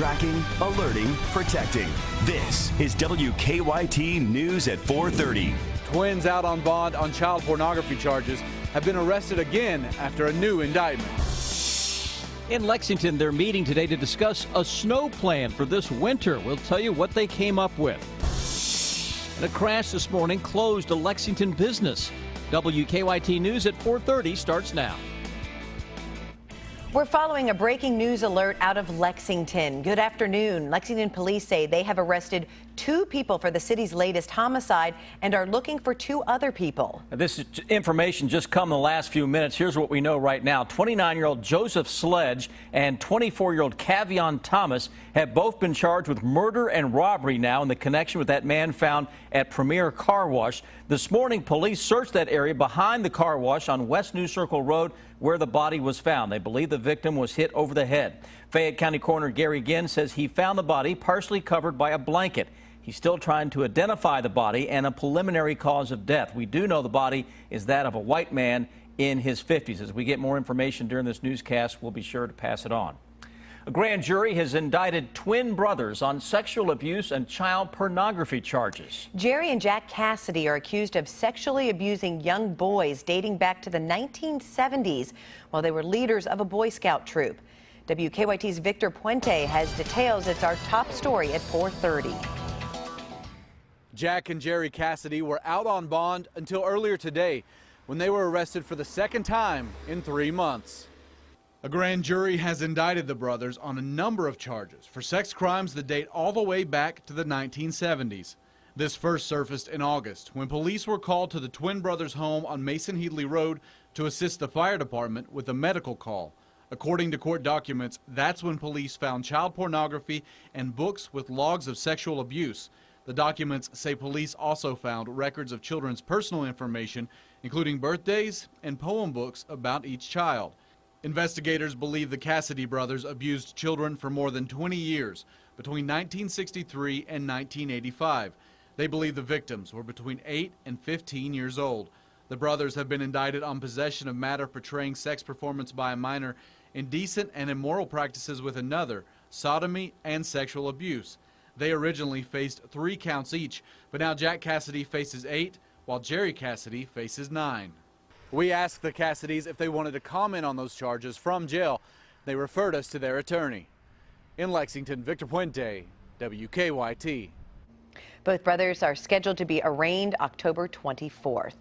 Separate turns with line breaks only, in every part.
Tracking, alerting, protecting. This is WKYT News at 4:30.
Twins out on bond on child pornography charges have been arrested again after a new indictment.
In Lexington, they're meeting today to discuss a snow plan for this winter. We'll tell you what they came up with. And a crash this morning closed a Lexington business. WKYT News at 4:30 starts now.
We're following a breaking news alert out of Lexington. Good afternoon. Lexington police say they have arrested 2 people for the city's latest homicide and are looking for 2 other people.
This information just come in the last few minutes. Here's what we know right now. 29-year-old Joseph Sledge and 24-year-old Cavion Thomas have both been charged with murder and robbery now in the connection with that man found at Premier Car Wash. This morning, police searched that area behind the car wash on West New Circle Road where the body was found. They believe the victim was hit over the head. Fayette County Coroner Gary Ginn says he found the body partially covered by a blanket. He's still trying to identify the body and a preliminary cause of death. We do know the body is that of a white man in his 50s. As we get more information during this newscast, we'll be sure to pass it on. A grand jury has indicted twin brothers on sexual abuse and child pornography charges.
Jerry and Jack Cassidy are accused of sexually abusing young boys dating back to the 1970s while they were leaders of a Boy Scout troop. WKYT's Victor Puente has details. It's our top story at 4:30.
Jack and Jerry Cassidy were out on bond until earlier today when they were arrested for the second time in 3 months. A grand jury has indicted the brothers on a number of charges for sex crimes that date all the way back to the 1970s. This first surfaced in August when police were called to the twin brothers' home on Mason Headley Road to assist the fire department with a medical call. According to court documents, that's when police found child pornography and books with logs of sexual abuse. The documents say police also found records of children's personal information, including birthdays and poem books about each child. Investigators believe the Cassidy brothers abused children for more than 20 years, between 1963 and 1985. They believe the victims were between 8 and 15 years old. The brothers have been indicted on possession of matter portraying sex performance by a minor, indecent and immoral practices with another, sodomy, and sexual abuse. They originally faced 3 counts each, but now Jack Cassidy faces 8, while Jerry Cassidy faces 9. We asked the Cassidys if they wanted to comment on those charges from jail. They referred us to their attorney. In Lexington, Victor Puente, WKYT.
Both brothers are scheduled to be arraigned October 24th.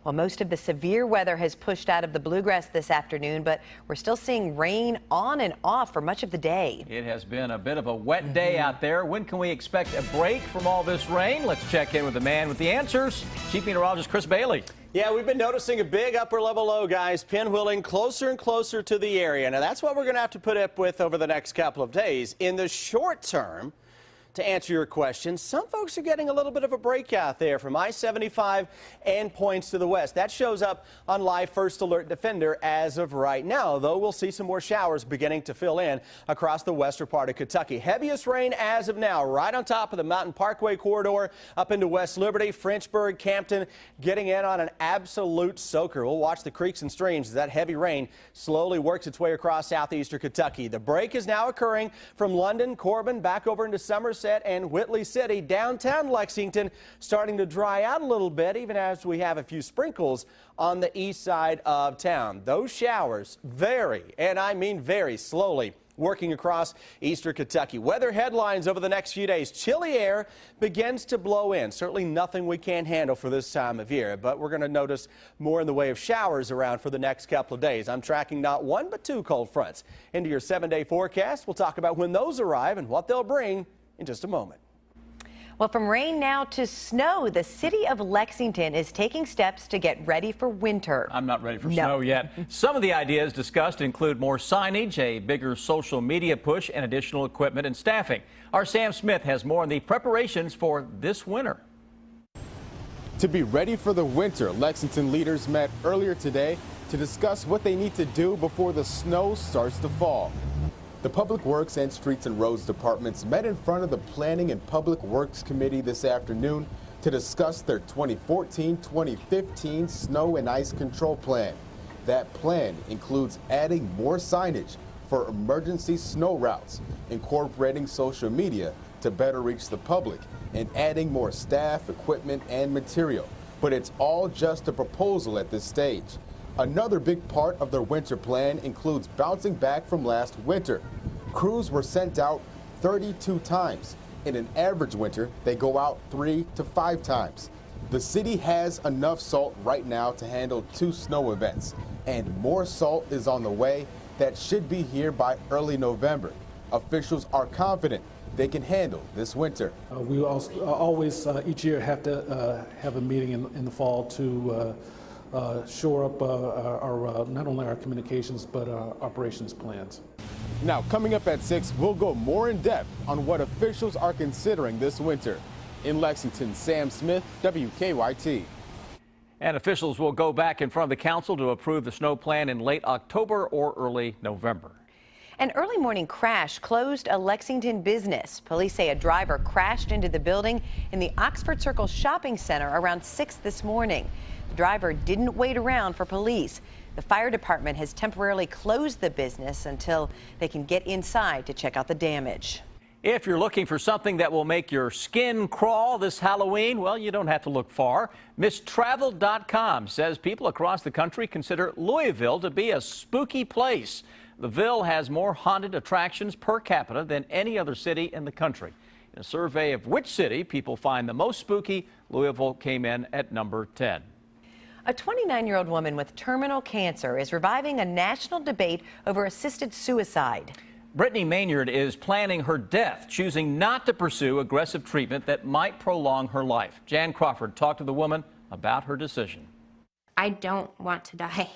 Well, most of the severe weather has pushed out of the bluegrass this afternoon, but we're still seeing rain on and off for much of the day.
It has been a bit of a wet day out there. When can we expect a break from all this rain? Let's check in with the man with the answers, Chief Meteorologist Chris Bailey.
Yeah, we've been noticing a big upper level low, guys, pinwheeling closer and closer to the area. Now, that's what we're going to have to put up with over the next couple of days. In the short term, to answer your question, some folks are getting a little bit of a break out there from I-75 and points to the west. That shows up on Live First Alert Defender as of right now, though we'll see some more showers beginning to fill in across the western part of Kentucky. Heaviest rain as of now right on top of the Mountain Parkway corridor up into West Liberty, Frenchburg, Campton, getting in on an absolute soaker. We'll watch the creeks and streams as that heavy rain slowly works its way across southeastern Kentucky. The break is now occurring from London, Corbin, back over into Somerset and Whitley City. Downtown Lexington starting to dry out a little bit, even as we have a few sprinkles on the east side of town. Those showers very, and I mean very slowly, working across eastern Kentucky. Weather headlines over the next few days. Chilly air begins to blow in. Certainly nothing we can't handle for this time of year, but we're going to notice more in the way of showers around for the next couple of days. I'm tracking not 1 but 2 cold fronts into your 7-day forecast. We'll talk about when those arrive and what they'll bring in just a moment.
Well, from rain now to snow, the city of Lexington is taking steps to get ready for winter.
I'm not ready for snow yet. Some of the ideas discussed include more signage, a bigger social media push, and additional equipment and staffing. Our Sam Smith has more on the preparations for this winter.
To be ready for the winter, Lexington leaders met earlier today to discuss what they need to do before the snow starts to fall. The Public Works and Streets and Roads departments met in front of the Planning and Public Works Committee this afternoon to discuss their 2014-2015 snow and ice control plan. That plan includes adding more signage offer emergency snow routes, incorporating social media to better reach the public, and adding more staff, equipment, and material. But it's all just a proposal at this stage. Another big part of their winter plan includes bouncing back from last winter. Crews were sent out 32 times. In an average winter, they go out 3 to 5 times. The city has enough salt right now to handle 2 snow events, and more salt is on the way that should be here by early November. Officials are confident they can handle this winter.
We always each year have to have a meeting in the fall to shore up our not only our communications but our operations plans.
Now, coming up at 6, we'll go more in depth on what officials are considering this winter. In Lexington, Sam Smith, WKYT.
And officials will go back in front of the council to approve the snow plan in late October or early November.
An early morning crash closed a Lexington business. Police say a driver crashed into the building in the Oxford Circle shopping center around 6 this morning. The driver didn't wait around for police. The fire department has temporarily closed the business until they can get inside to check out the damage.
If you're looking for something that will make your skin crawl this Halloween, well, you don't have to look far. MissTravel.com says people across the country consider Louisville to be a spooky place. The Ville has more haunted attractions per capita than any other city in the country. In a survey of which city people find the most spooky, Louisville came in at number 10.
A 29-year-old woman with terminal cancer is reviving a national debate over assisted suicide.
Brittany Maynard is planning her death, choosing not to pursue aggressive treatment that might prolong her life. Jan Crawford talked to the woman about her decision.
I don't want to die.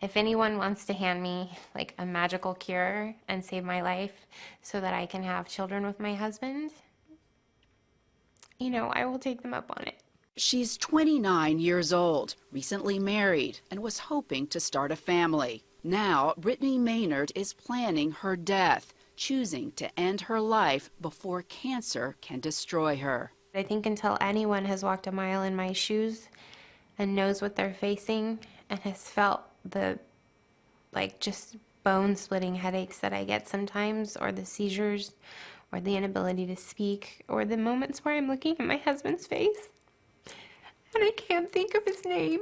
If anyone wants to hand me like a magical cure and save my life so that I can have children with my husband, you know, I will take them up on it.
She's 29 years old, recently married, and was hoping to start a family. Now, Brittany Maynard is planning her death, choosing to end her life before cancer can destroy her.
I think until anyone has walked a mile in my shoes and knows what they're facing and has felt the, like, just bone-splitting headaches that I get sometimes, or the seizures, or the inability to speak, or the moments where I'm looking at my husband's face and I can't think of his name.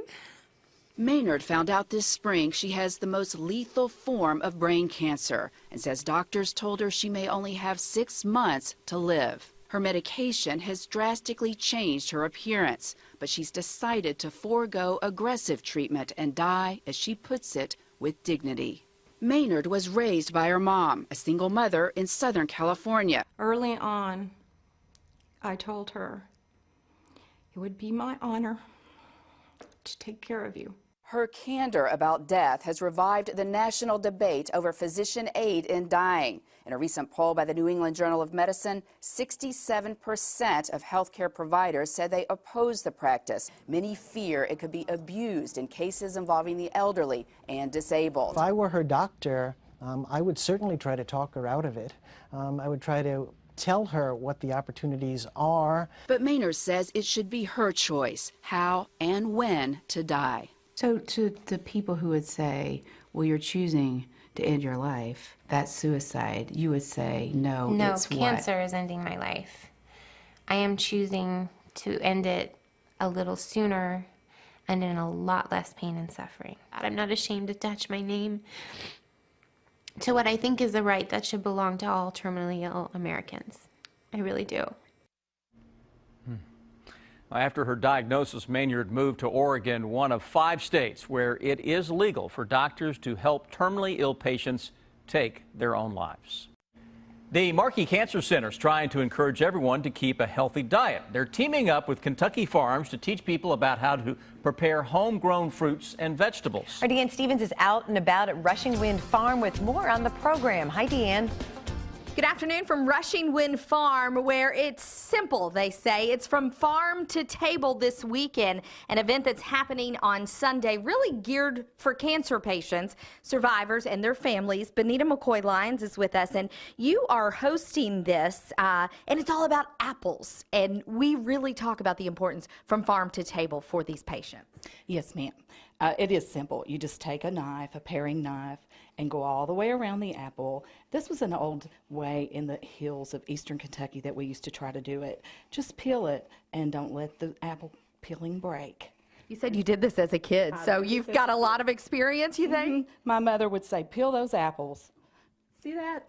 Maynard found out this spring she has the most lethal form of brain cancer and says doctors told her she may only have 6 months to live. Her medication has drastically changed her appearance, but she's decided to forego aggressive treatment and die, as she puts it, with dignity. Maynard was raised by her mom, a single mother in Southern California.
Early on, I told her it would be my honor to take care of you.
Her candor about death has revived the national debate over physician aid in dying. In a recent poll by the New England Journal of Medicine, 67% of healthcare providers said they oppose the practice. Many fear it could be abused in cases involving the elderly and disabled.
If I were her doctor, I would certainly try to talk her out of it. I would try to tell her what the opportunities are.
But Maynard says it should be her choice, how and when to die.
So to the people who would say, well, you're choosing to end your life, that's suicide, you would say, no, it's what?
Cancer is ending my life. I am choosing to end it a little sooner and in a lot less pain and suffering. I'm not ashamed to attach my name to what I think is a right that should belong to all terminally ill Americans. I really do.
After her diagnosis, Maynard moved to Oregon, one of 5 states where it is legal for doctors to help terminally ill patients take their own lives. The Markey Cancer Center is trying to encourage everyone to keep a healthy diet. They're teaming up with Kentucky Farms to teach people about how to prepare homegrown fruits and vegetables.
Our Deanne Stevens is out and about at Rushing Wind Farm with more on the program. Hi, Deanne.
Good afternoon from Rushing Wind Farm, where it's simple, they say. It's from farm to table this weekend, an event that's happening on Sunday, really geared for cancer patients, survivors, and their families. Benita McCoy-Lyons is with us, and you are hosting this, and it's all about apples. And we really talk about the importance from farm to table for these patients.
Yes, ma'am. It is simple. You just take a knife, a paring knife, and go all the way around the apple. This was an old way in the hills of eastern Kentucky that we used to try to do it. Just peel it and don't let the apple peeling break.
You said you did this as a kid, so you've got a lot of experience, you think?
My mother would say, peel those apples. See that?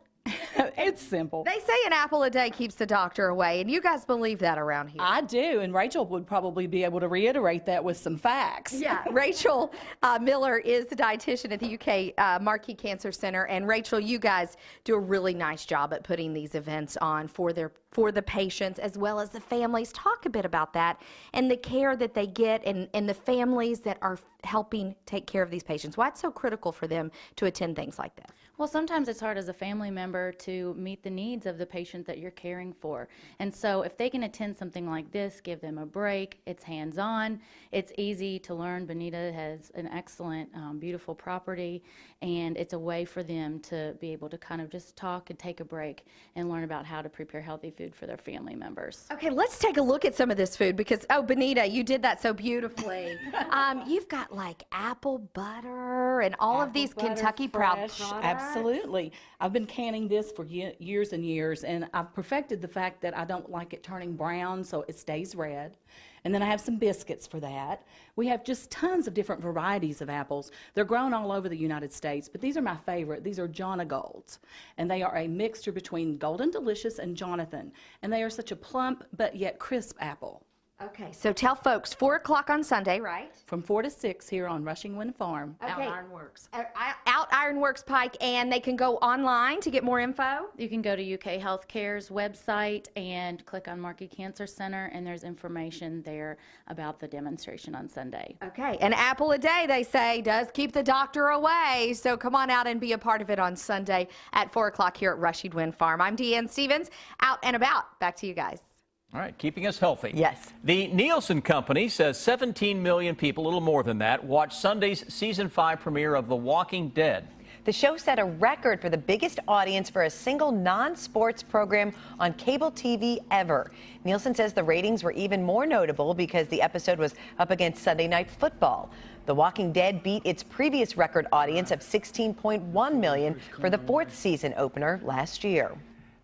It's simple.
They say an apple a day keeps the doctor away, and you guys believe that around here.
I do, and Rachel would probably be able to reiterate that with some facts.
Yeah, Rachel Miller is the dietitian at the UK Markey Cancer Center, and Rachel, you guys do a really nice job at putting these events on for the patients as well as the families. Talk a bit about that and the care that they get and the families that are helping take care of these patients. Why it's so critical for them to attend things like this?
Well, sometimes it's hard as a family member to meet the needs of the patient that you're caring for. And so if they can attend something like this, give them a break, it's hands-on, it's easy to learn. Bonita has an excellent, beautiful property, and it's a way for them to be able to kind of just talk and take a break and learn about how to prepare healthy food for their family members.
Okay, let's take a look at some of this food because, oh, Bonita, you did that so beautifully. You've got like apple butter and all of these Kentucky Proud products.
Absolutely. I've been canning this for years and years, and I've perfected the fact that I don't like it turning brown, so it stays red. And then I have some biscuits for that. We have just tons of different varieties of apples. They're grown all over the United States, but these are my favorite. These are Jonagolds, and they are a mixture between Golden Delicious and Jonathan, and they are such a plump but yet crisp apple.
Okay, so tell folks, 4 o'clock on Sunday, right?
From 4 to 6 here on Rushing Wind Farm.
Okay.
Out Ironworks.
Out Ironworks Pike, and they can go online to get more info?
You can go to UK Healthcare's website and click on Markey Cancer Center, and there's information there about the demonstration on Sunday.
Okay, an apple a day, they say, does keep the doctor away, so come on out and be a part of it on Sunday at 4 o'clock here at Rushing Wind Farm. I'm Deanne Stevens, out and about. Back to you guys.
All right, keeping us healthy.
Yes.
The Nielsen Company says 17 million people, a little more than that, watched Sunday's season 5 premiere of The Walking Dead.
The show set a record for the biggest audience for a single non-sports program on cable TV ever. Nielsen says the ratings were even more notable because the episode was up against Sunday Night Football. The Walking Dead beat its previous record audience of 16.1 million for the 4th season opener last year.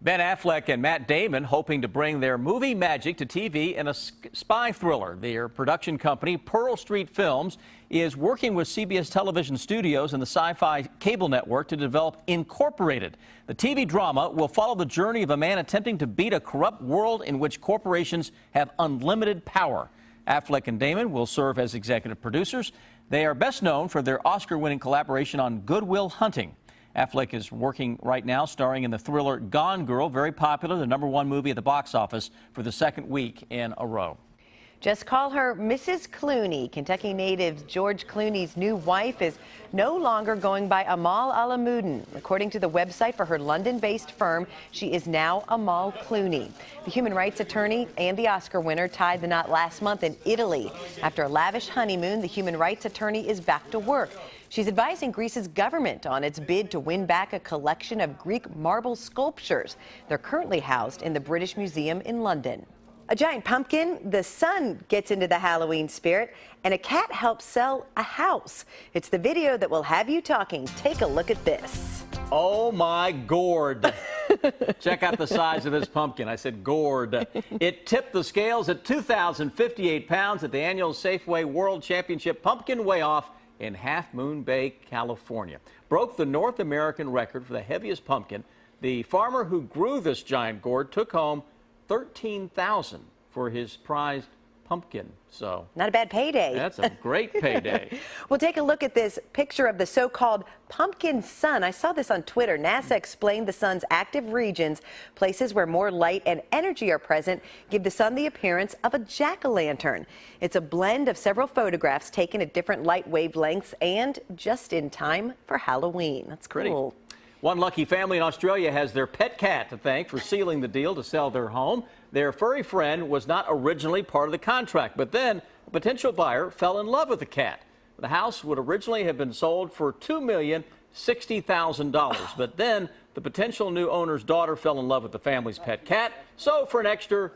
Ben Affleck and Matt Damon hoping to bring their movie magic to TV in a spy thriller. Their production company, Pearl Street Films, is working with CBS Television Studios and the Sci-Fi Cable Network to develop Incorporated. The TV drama will follow the journey of a man attempting to beat a corrupt world in which corporations have unlimited power. Affleck and Damon will serve as executive producers. They are best known for their Oscar-winning collaboration on Good Will Hunting. Affleck is working right now, starring in the thriller Gone Girl, very popular, the #1 movie at the box office for the 2nd week in a row.
Just call her Mrs. Clooney. Kentucky native George Clooney's new wife is no longer going by Amal Alamuddin. According to the website for her London-based firm, she is now Amal Clooney. The human rights attorney and the Oscar winner tied the knot last month in Italy. After a lavish honeymoon, the human rights attorney is back to work. She's advising Greece's government on its bid to win back a collection of Greek marble sculptures. They're currently housed in the British Museum in London. A giant pumpkin, the sun gets into the Halloween spirit, and a cat helps sell a house. It's the video that will have you talking. Take a look at this.
Oh my gourd. Check out the size of this pumpkin. I said gourd. It tipped the scales at 2,058 pounds at the annual Safeway World Championship Pumpkin Weigh-Off in Half Moon Bay, California. Broke the North American record for the heaviest pumpkin. The farmer who grew this giant gourd took home $13,000 for his prized pumpkin. So
not a bad payday.
That's a great payday.
We'll take a look at this picture of the so-called pumpkin sun. I saw this on Twitter. NASA explained the sun's active regions, places where more light and energy are present, give the sun the appearance of a jack-o'-lantern. It's a blend of several photographs taken at different light wavelengths and just in time for Halloween. That's cool.
One lucky family in Australia has their pet cat to thank for sealing the deal to sell their home. Their furry friend was not originally part of the contract, but then a potential buyer fell in love with the cat. The house would originally have been sold for $2,060,000, but then the potential new owner's daughter fell in love with the family's pet cat, so for an extra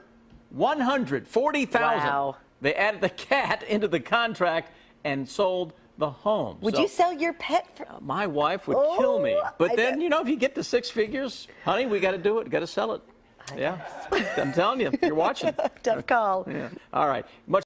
$140,000, they added the cat into the contract and sold the home.
Would
So
you sell your pet for?
my wife would kill me. But then, you know, if you get to 6 figures, honey, we got to do it. Got to sell it. Yeah. I'm telling you, you're watching.
Tough call.
Yeah. All right. Much